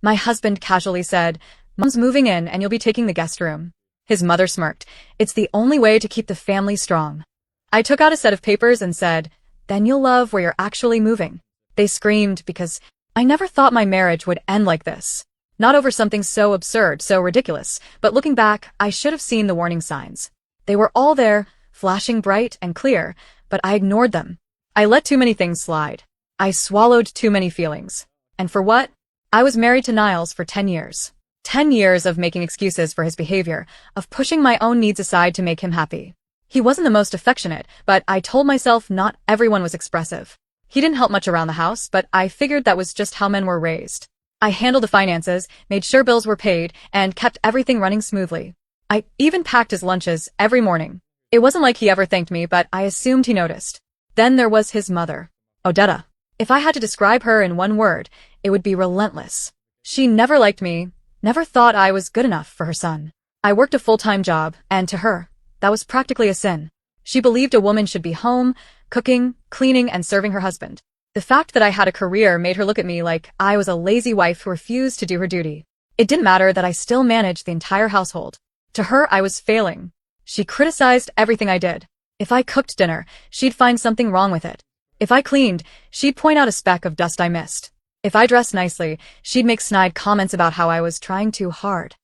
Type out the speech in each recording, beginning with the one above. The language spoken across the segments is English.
My husband casually said, "Mom's moving in and you'll be taking the guest room." His mother smirked. "It's the only way to keep the family strong." I took out a set of papers and said, "Then you'll love where you're actually moving." They screamed because I never thought my marriage would end like this. Not over something so absurd, so ridiculous, but looking back, I should have seen the warning signs. They were all there, flashing bright and clear, but I ignored them. I let too many things slide. I swallowed too many feelings. And for what? I was married to Niles for 10 years. 10 years of making excuses for his behavior, of pushing my own needs aside to make him happy. He wasn't the most affectionate, but I told myself not everyone was expressive. He didn't help much around the house, but I figured that was just how men were raised. I handled the finances, made sure bills were paid, and kept everything running smoothly. I even packed his lunches every morning. It wasn't like he ever thanked me, but I assumed he noticed. Then there was his mother, Odetta. If I had to describe her in one word, it would be relentless. She never liked me, never thought I was good enough for her son. I worked a full-time job, and to her, that was practically a sin. She believed a woman should be home, cooking, cleaning, and serving her husband. The fact that I had a career made her look at me like I was a lazy wife who refused to do her duty. It didn't matter that I still managed the entire household. To her, I was failing. She criticized everything I did. If I cooked dinner, she'd find something wrong with it. If I cleaned, she'd point out a speck of dust I missed. If I dressed nicely, she'd make snide comments about how I was trying too hard.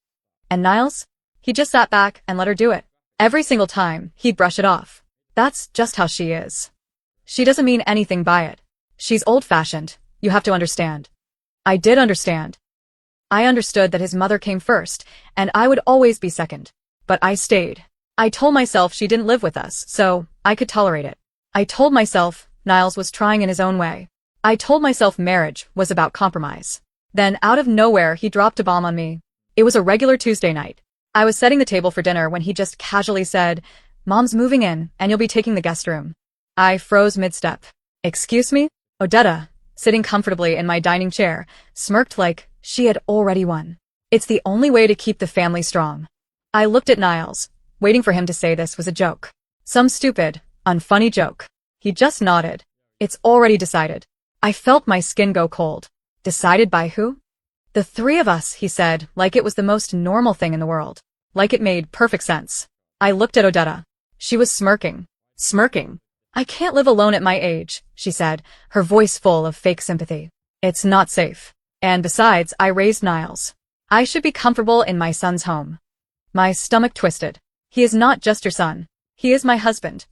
And Niles? He just sat back and let her do it. Every single time, he'd brush it off. That's just how she is. She doesn't mean anything by it. She's old-fashioned, you have to understand. I did understand. I understood that his mother came first, and I would always be second. But I stayed. I told myself she didn't live with us, so I could tolerate it. I told myself Niles was trying in his own way. I told myself marriage was about compromise. Then, out of nowhere, he dropped a bomb on me. It was a regular Tuesday night. I was setting the table for dinner when he just casually said, "Mom's moving in, and you'll be taking the guest room." I froze mid-step. "Excuse me?" Odetta, sitting comfortably in my dining chair, smirked like she had already won. "It's the only way to keep the family strong." I looked at Niles, waiting for him to say this was a joke. Some stupid, unfunny joke. He just nodded. "It's already decided." I felt my skin go cold. Decided by who? "The three of us," he said, like it was the most normal thing in the world. Like it made perfect sense. I looked at Odetta. She was smirking. Smirking. "I can't live alone at my age," she said, her voice full of fake sympathy. "It's not safe. And besides, I raised Niles. I should be comfortable in my son's home." My stomach twisted. "He is not just your son. He is my husband."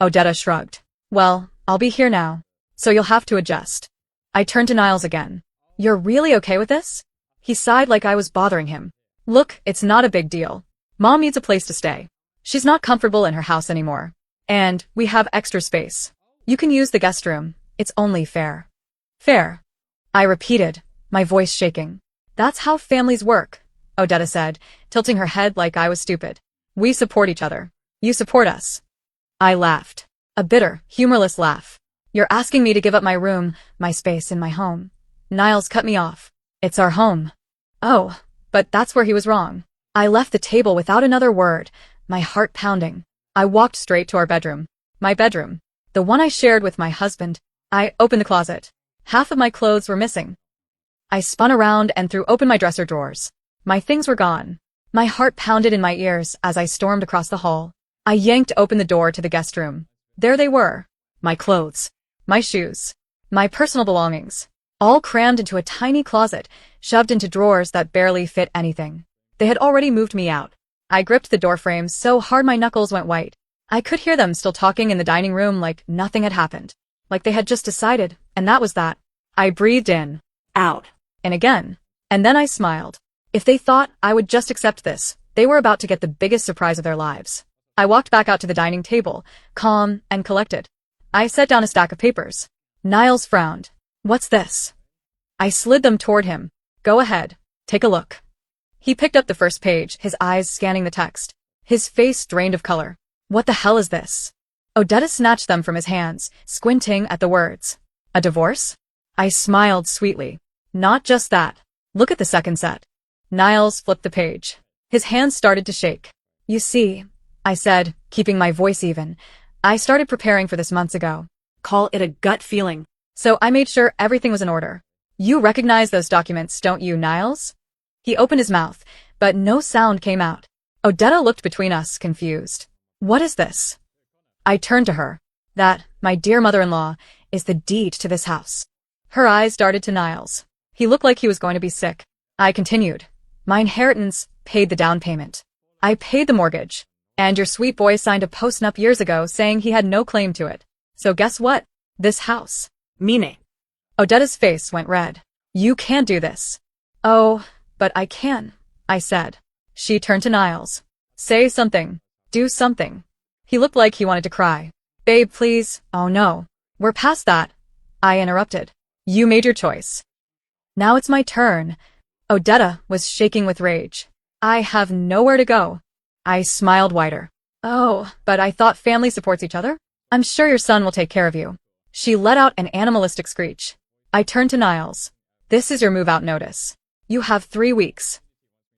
Odetta shrugged. "Well, I'll be here now. So you'll have to adjust." I turned to Niles again. "You're really okay with this?" He sighed like I was bothering him. "Look, it's not a big deal. Mom needs a place to stay. She's not comfortable in her house anymore. And we have extra space. You can use the guest room. It's only fair." "Fair?" I repeated, my voice shaking. "That's how families work," Odetta said, tilting her head like I was stupid. "We support each other. You support us." I laughed. A bitter, humorless laugh. "You're asking me to give up my room, my space in my home." Niles cut me off. "It's our home." Oh, but that's where he was wrong. I left the table without another word, my heart pounding. I walked straight to our bedroom. My bedroom. The one I shared with my husband. I opened the closet. Half of my clothes were missing. I spun around and threw open my dresser drawers. My things were gone. My heart pounded in my ears as I stormed across the hall. I yanked open the door to the guest room. There they were. My clothes. My shoes. My personal belongings. All crammed into a tiny closet, shoved into drawers that barely fit anything. They had already moved me out. I gripped the doorframe so hard my knuckles went white. I could hear them still talking in the dining room like nothing had happened. Like they had just decided, and that was that. I breathed in, out, and again. And then I smiled. If they thought I would just accept this, they were about to get the biggest surprise of their lives. I walked back out to the dining table, calm and collected. I set down a stack of papers. Niles frowned. "What's this?" I slid them toward him. "Go ahead. Take a look." He picked up the first page, his eyes scanning the text. His face drained of color. "What the hell is this?" Odetta snatched them from his hands, squinting at the words. "A divorce?" I smiled sweetly. "Not just that. Look at the second set." Niles flipped the page. His hands started to shake. "You see," I said, keeping my voice even, "I started preparing for this months ago. Call it a gut feeling. So I made sure everything was in order. You recognize those documents, don't you, Niles? He opened his mouth, but no sound came out. Odetta looked between us, confused. What is this? I turned to her. That, my dear mother-in-law, is the deed to this house. Her eyes darted to Niles. He looked like he was going to be sick. I continued. My inheritance paid the down payment. I paid the mortgage. And your sweet boy signed a post-nup years ago saying he had no claim to it. So guess what? This house. Meaning? Odetta's face went red. You can't do this. Oh, but I can, I said. She turned to Niles. Say something. Do something. He looked like he wanted to cry. Babe, please. Oh no. We're past that. I interrupted. You made your choice. Now it's my turn. Odetta was shaking with rage. I have nowhere to go. I smiled wider. Oh, but I thought family supports each other? I'm sure your son will take care of you. She let out an animalistic screech. I turned to Niles. This is your move-out notice. You have 3 weeks.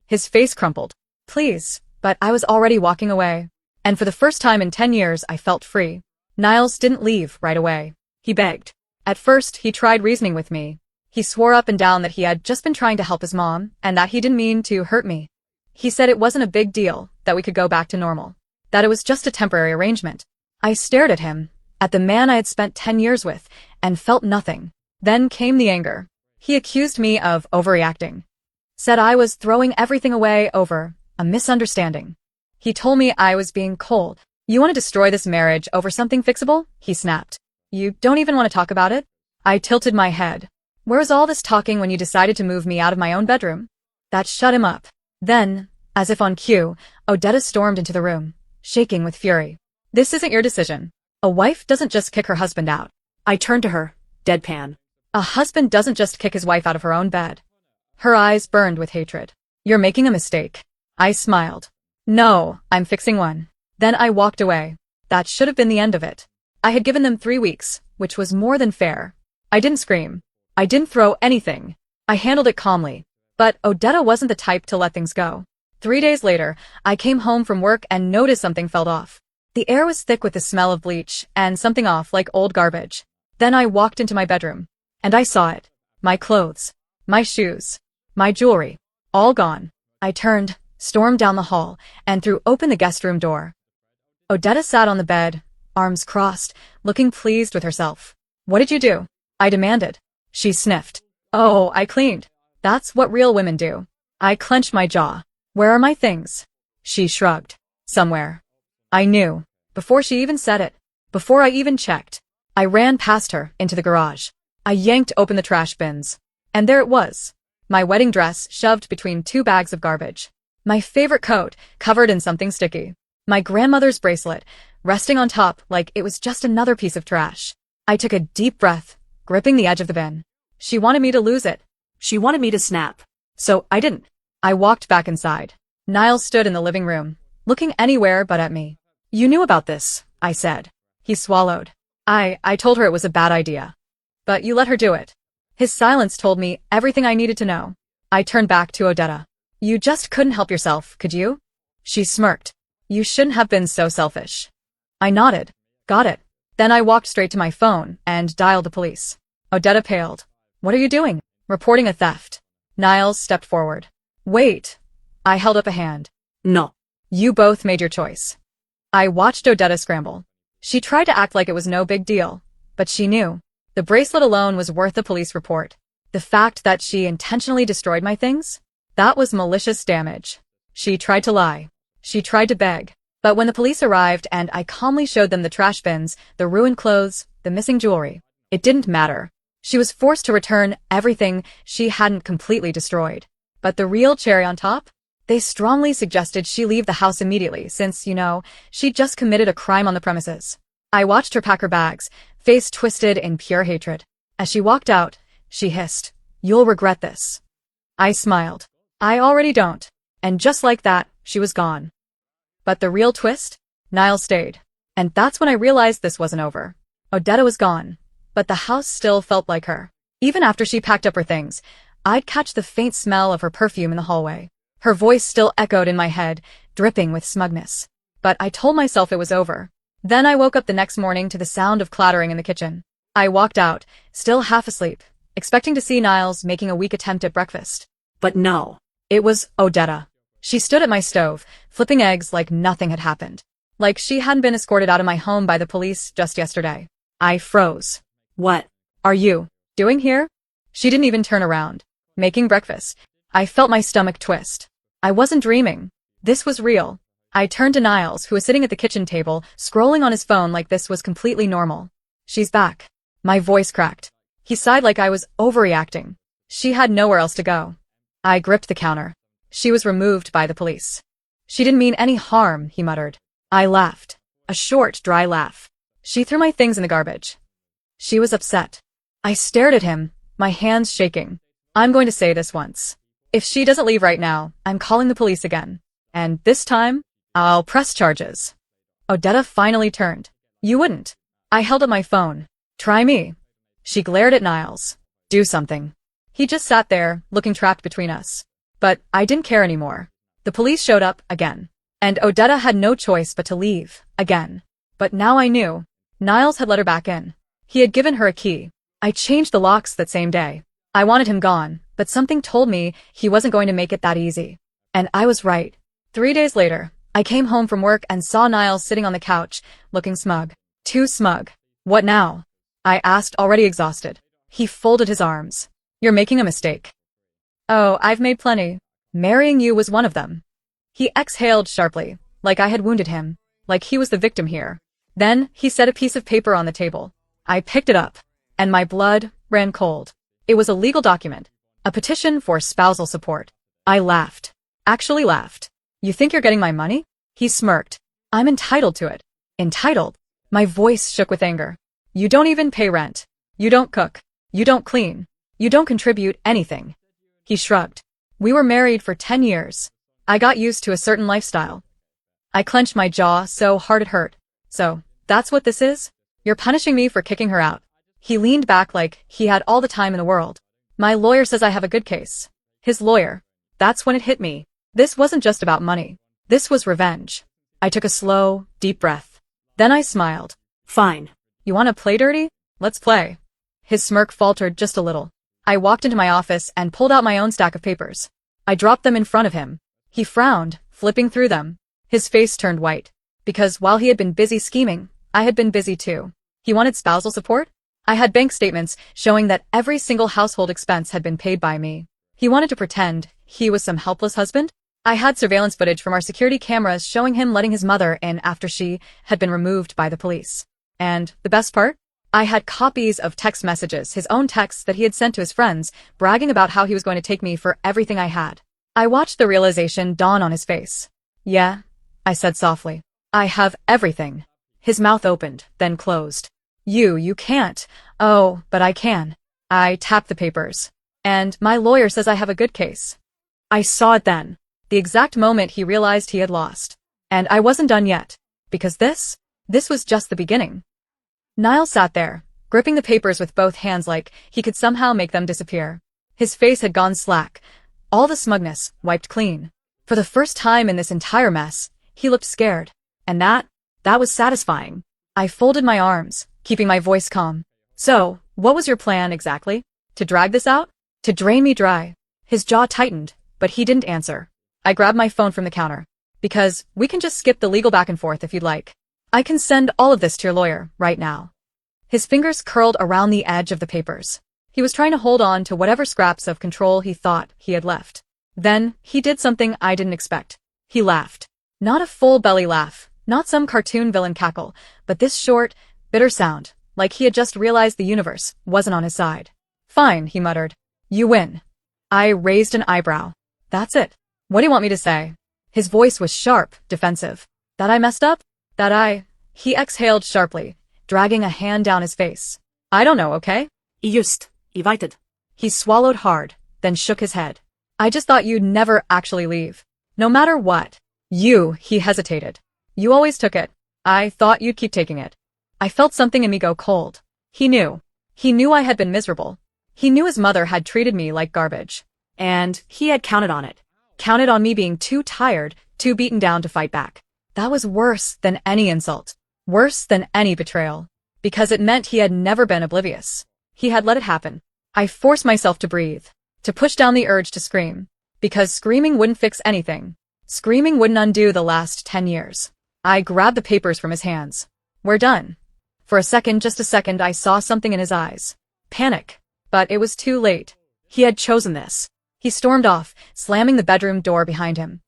His face crumpled. Please, but I was already walking away. And for the first time in 10 years, I felt free. Niles didn't leave right away. He begged. At first, he tried reasoning with me. He swore up and down that he had just been trying to help his mom, and that he didn't mean to hurt me. He said it wasn't a big deal, that we could go back to normal. That it was just a temporary arrangement. I stared at him, at the man I had spent 10 years with, and felt nothing. Then came the anger. He accused me of overreacting. Said I was throwing everything away over a misunderstanding. He told me I was being cold. You want to destroy this marriage over something fixable? He snapped. You don't even want to talk about it? I tilted my head. Where was all this talking when you decided to move me out of my own bedroom? That shut him up. Then, as if on cue, Odetta stormed into the room, shaking with fury. This isn't your decision. A wife doesn't just kick her husband out. I turned to her, deadpan. A husband doesn't just kick his wife out of her own bed. Her eyes burned with hatred. You're making a mistake. I smiled. No, I'm fixing one. Then I walked away. That should have been the end of it. I had given them 3 weeks, which was more than fair. I didn't scream. I didn't throw anything. I handled it calmly. But Odetta wasn't the type to let things go. 3 days later, I came home from work and noticed something felt off. The air was thick with the smell of bleach and something off like old garbage. Then I walked into my bedroom. And I saw it. My clothes. My shoes. My jewelry. All gone. I turned, stormed down the hall, and threw open the guest room door. Odetta sat on the bed, arms crossed, looking pleased with herself. What did you do? I demanded. She sniffed. Oh, I cleaned. That's what real women do. I clenched my jaw. Where are my things? She shrugged. Somewhere. I knew. Before she even said it. Before I even checked. I ran past her, into the garage. I yanked open the trash bins. And there it was. My wedding dress shoved between 2 bags of garbage. My favorite coat, covered in something sticky. My grandmother's bracelet, resting on top like it was just another piece of trash. I took a deep breath, gripping the edge of the bin. She wanted me to lose it. She wanted me to snap. So I didn't. I walked back inside. Niles stood in the living room, looking anywhere but at me. You knew about this, I said. He swallowed. I told her it was a bad idea. But you let her do it. His silence told me everything I needed to know. I turned back to Odetta. You just couldn't help yourself, could you? She smirked. You shouldn't have been so selfish. I nodded. Got it. Then I walked straight to my phone and dialed the police. Odetta paled. What are you doing? Reporting a theft. Niles stepped forward. Wait. I held up a hand. No. You both made your choice. I watched Odetta scramble. She tried to act like it was no big deal, but she knew. The bracelet alone was worth the police report. The fact that she intentionally destroyed my things? That was malicious damage. She tried to lie. She tried to beg. But when the police arrived and I calmly showed them the trash bins, the ruined clothes, the missing jewelry, it didn't matter. She was forced to return everything she hadn't completely destroyed. But the real cherry on top? They strongly suggested she leave the house immediately since, she'd just committed a crime on the premises. I watched her pack her bags, face twisted in pure hatred. As she walked out, she hissed, You'll regret this. I smiled. I already don't. And just like that, she was gone. But the real twist? Niles stayed. And that's when I realized this wasn't over. Odetta was gone. But the house still felt like her. Even after she packed up her things, I'd catch the faint smell of her perfume in the hallway. Her voice still echoed in my head, dripping with smugness. But I told myself it was over. Then I woke up the next morning to the sound of clattering in the kitchen. I walked out, still half asleep, expecting to see Niles making a weak attempt at breakfast. But no. It was Odetta. She stood at my stove, flipping eggs like nothing had happened. Like she hadn't been escorted out of my home by the police just yesterday. I froze. What? Are you doing here? She didn't even turn around. Making breakfast. I felt my stomach twist. I wasn't dreaming. This was real. I turned to Niles, who was sitting at the kitchen table, scrolling on his phone like this was completely normal. She's back. My voice cracked. He sighed like I was overreacting. She had nowhere else to go. I gripped the counter. She was removed by the police. She didn't mean any harm, he muttered. I laughed. A short, dry laugh. She threw my things in the garbage. She was upset. I stared at him, my hands shaking. I'm going to say this once. If she doesn't leave right now, I'm calling the police again. And this time, I'll press charges. Odetta finally turned. You wouldn't. I held up my phone. Try me. She glared at Niles. Do something. He just sat there, looking trapped between us. But I didn't care anymore. The police showed up again. And Odetta had no choice but to leave, again. But now I knew. Niles had let her back in. He had given her a key. I changed the locks that same day. I wanted him gone, but something told me he wasn't going to make it that easy. And I was right. 3 days later, I came home from work and saw Niles sitting on the couch, looking smug. Too smug. What now? I asked, already exhausted. He folded his arms. You're making a mistake. Oh, I've made plenty. Marrying you was one of them. He exhaled sharply, like I had wounded him, like he was the victim here. Then, he set a piece of paper on the table. I picked it up, and my blood ran cold. It was a legal document, a petition for spousal support. I laughed. Actually laughed. You think you're getting my money? He smirked. I'm entitled to it. Entitled? My voice shook with anger. You don't even pay rent. You don't cook. You don't clean. You don't contribute anything. He shrugged. We were married for 10 years. I got used to a certain lifestyle. I clenched my jaw so hard it hurt. So, that's what this is? You're punishing me for kicking her out. He leaned back like he had all the time in the world. My lawyer says I have a good case. His lawyer. That's when it hit me. This wasn't just about money. This was revenge. I took a slow, deep breath. Then I smiled. Fine. You want to play dirty? Let's play. His smirk faltered just a little. I walked into my office and pulled out my own stack of papers. I dropped them in front of him. He frowned, flipping through them. His face turned white. Because while he had been busy scheming, I had been busy too. He wanted spousal support? I had bank statements showing that every single household expense had been paid by me. He wanted to pretend he was some helpless husband? I had surveillance footage from our security cameras showing him letting his mother in after she had been removed by the police. And the best part? I had copies of text messages, his own texts that he had sent to his friends, bragging about how he was going to take me for everything I had. I watched the realization dawn on his face. Yeah, I said softly. I have everything. His mouth opened, then closed. You can't. Oh, but I can. I tapped the papers. And my lawyer says I have a good case. I saw it then. The exact moment he realized he had lost. And I wasn't done yet. Because this was just the beginning. Niles sat there, gripping the papers with both hands like he could somehow make them disappear. His face had gone slack. All the smugness wiped clean. For the first time in this entire mess, he looked scared. And that was satisfying. I folded my arms, keeping my voice calm. So, what was your plan exactly? To drag this out? To drain me dry? His jaw tightened, but he didn't answer. I grabbed my phone from the counter. Because we can just skip the legal back and forth if you'd like. I can send all of this to your lawyer, right now. His fingers curled around the edge of the papers. He was trying to hold on to whatever scraps of control he thought he had left. Then, he did something I didn't expect. He laughed. Not a full belly laugh, not some cartoon villain cackle, but this short, bitter sound, like he had just realized the universe wasn't on his side. Fine, he muttered. You win. I raised an eyebrow. That's it. What do you want me to say? His voice was sharp, defensive. That I messed up? He exhaled sharply, dragging a hand down his face. I don't know, okay? Just, invited. He swallowed hard, then shook his head. I just thought you'd never actually leave. No matter what. He hesitated. You always took it. I thought you'd keep taking it. I felt something in me go cold. He knew. He knew I had been miserable. He knew his mother had treated me like garbage. And he had counted on it. Counted on me being too tired, too beaten down to fight back. That was worse than any insult. Worse than any betrayal. Because it meant he had never been oblivious. He had let it happen. I forced myself to breathe, to push down the urge to scream. Because screaming wouldn't fix anything. Screaming wouldn't undo the last 10 years. I grabbed the papers from his hands. We're done. For a second, just a second, I saw something in his eyes. Panic. But it was too late. He had chosen this. He stormed off, slamming the bedroom door behind him.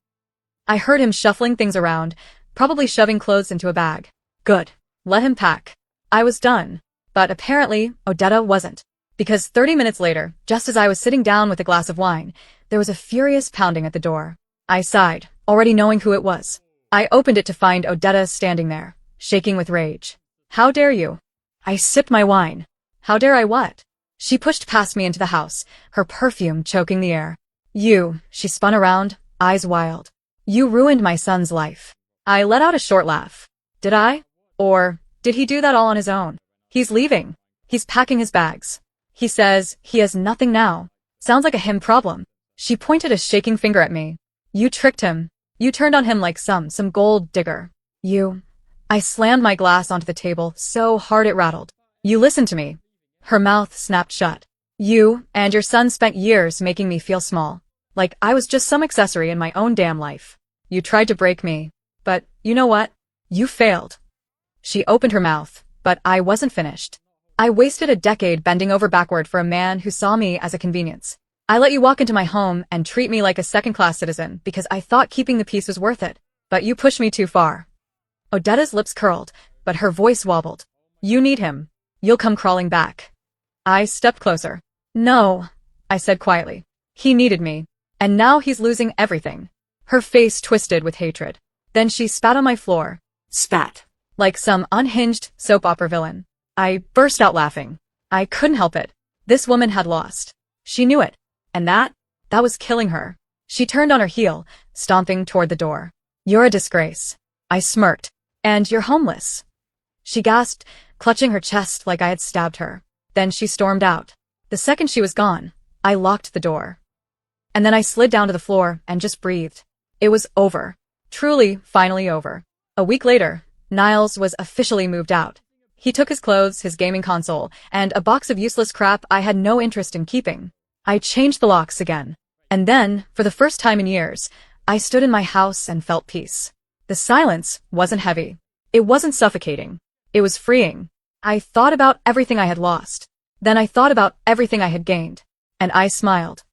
I heard him shuffling things around, probably shoving clothes into a bag. Good. Let him pack. I was done. But apparently, Odetta wasn't. Because 30 minutes later, just as I was sitting down with a glass of wine, there was a furious pounding at the door. I sighed, already knowing who it was. I opened it to find Odetta standing there, shaking with rage. How dare you? I sipped my wine. How dare I what? She pushed past me into the house, her perfume choking the air. You, she spun around, eyes wild. You ruined my son's life. I let out a short laugh. Did I? Or did he do that all on his own? He's leaving. He's packing his bags. He says he has nothing now. Sounds like a him problem. She pointed a shaking finger at me. You tricked him. You turned on him like some gold digger. You. I slammed my glass onto the table so hard it rattled. You listened to me. Her mouth snapped shut. You and your son spent years making me feel small. Like I was just some accessory in my own damn life. You tried to break me. But you know what? You failed. She opened her mouth, but I wasn't finished. I wasted a decade bending over backward for a man who saw me as a convenience. I let you walk into my home and treat me like a second-class citizen because I thought keeping the peace was worth it. But you pushed me too far. Odetta's lips curled, but her voice wobbled. You need him. You'll come crawling back. I stepped closer. No, I said quietly. He needed me. And now he's losing everything. Her face twisted with hatred. Then she spat on my floor. Spat. Like some unhinged soap opera villain. I burst out laughing. I couldn't help it. This woman had lost. She knew it. And that was killing her. She turned on her heel, stomping toward the door. You're a disgrace. I smirked. And you're homeless. She gasped, clutching her chest like I had stabbed her. Then she stormed out. The second she was gone, I locked the door. And then I slid down to the floor and just breathed. It was over. Truly, finally over. A week later, Niles was officially moved out. He took his clothes, his gaming console, and a box of useless crap I had no interest in keeping. I changed the locks again. And then, for the first time in years, I stood in my house and felt peace. The silence wasn't heavy. It wasn't suffocating. It was freeing. I thought about everything I had lost. Then I thought about everything I had gained. And I smiled.